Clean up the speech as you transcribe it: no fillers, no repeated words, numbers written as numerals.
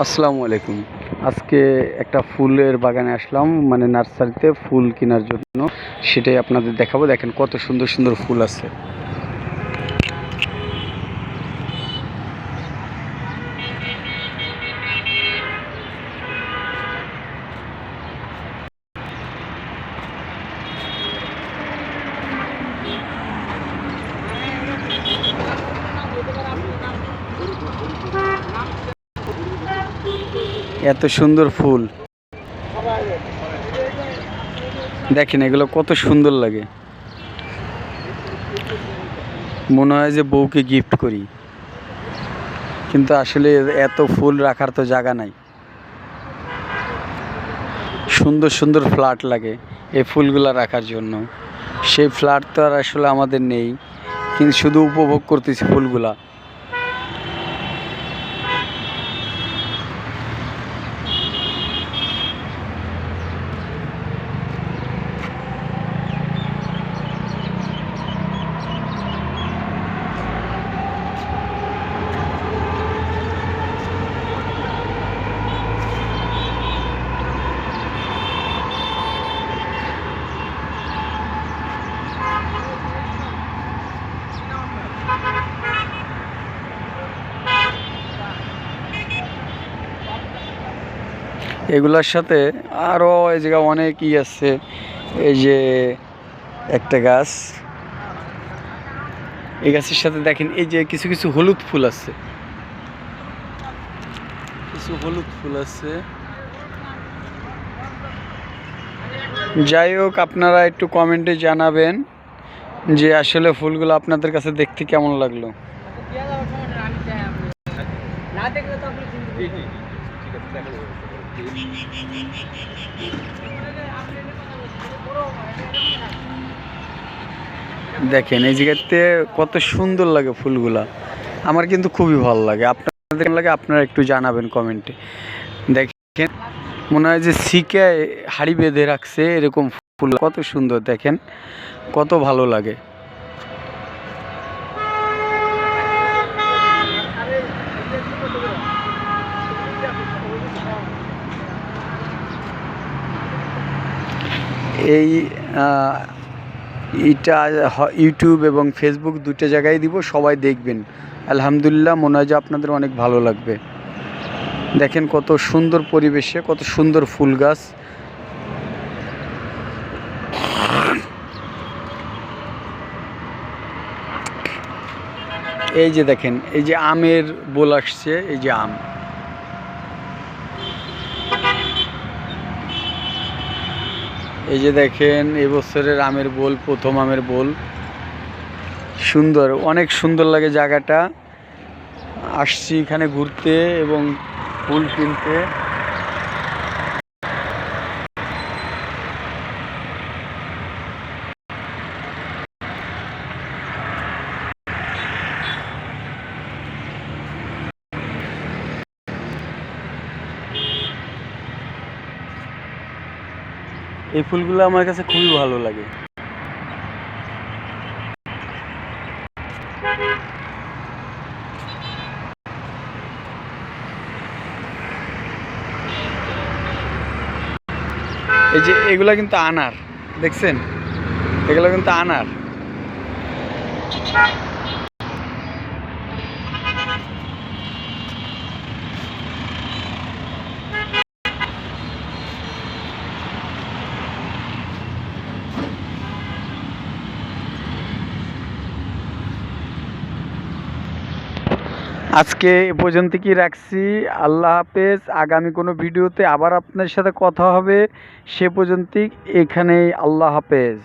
আসসালামু আলাইকুম। আজকে একটা ফুলের বাগানে আসলাম, মানে নার্সারিতে ফুল কেনার জন্য। সেটাই আপনাদের দেখাবো। দেখেন কত সুন্দর সুন্দর ফুল আছে। এত সুন্দর ফুল দেখেন, এগুলো কত সুন্দর লাগে। মনে হয় যে বউকে গিফট করি, কিন্তু আসলে এত ফুল রাখার তো জায়গা নাই। সুন্দর সুন্দর ফ্ল্যাট লাগে এই ফুলগুলো রাখার জন্য। সেই ফ্ল্যাট তো আর আসলে আমাদের নেই, কিন্তু শুধু উপভোগ করতেছি ফুলগুলা। এগুলার সাথে আরও এই জায়গায় অনেক আছে। এই যে একটা গাছ, এই গাছের সাথে দেখেন এই যে কিছু কিছু হলুদ ফুল আছে, কিছু হলুদ ফুল আছে। যাই হোক, আপনারা একটু কমেন্টে জানাবেন যে আসলে ফুলগুলো আপনাদের কাছে দেখতে কেমন লাগলো। দেখেন এই জায়গাতে কত সুন্দর লাগে ফুলগুলা। আমার কিন্তু খুবই ভালো লাগে। আপনাদের কেমন লাগে আপনারা একটু জানাবেন কমেন্টে। দেখেন, মনে হয় যে শিকায় হাড়ি বেঁধে রাখছে এরকম ফুল, কত সুন্দর দেখেন, কত ভালো লাগে। এই এটা ইউটিউব এবং ফেসবুক দুটো জায়গায় দিব, সবাই দেখবেন। আলহামদুলিল্লাহ, মনে হয় যে আপনাদের অনেক ভালো লাগবে। দেখেন কত সুন্দর পরিবেশে কত সুন্দর ফুল গাছ। এই যে দেখেন, এই যে আমের বোল আসছে, এই যে আম। এই যে দেখেন এবছরের আমের বোল, প্রথম আমের বোল। সুন্দর, অনেক সুন্দর লাগে জায়গাটা। আসছি এখানে ঘুরতে এবং ফুল কিনতে। এই ফুলগুলো আমার কাছে খুবই ভালো লাগে। এই যে এগুলা কিন্তু আনার, দেখছেন, এগুলো কিন্তু আনার। আজকে এ পর্যন্ত কি রাখছি। আল্লাহ হাফেজ। আগামী কোনো ভিডিওতে আবার আপনার সাথে কথা হবে। সে পর্যন্ত এখানেই, আল্লাহ হাফেজ।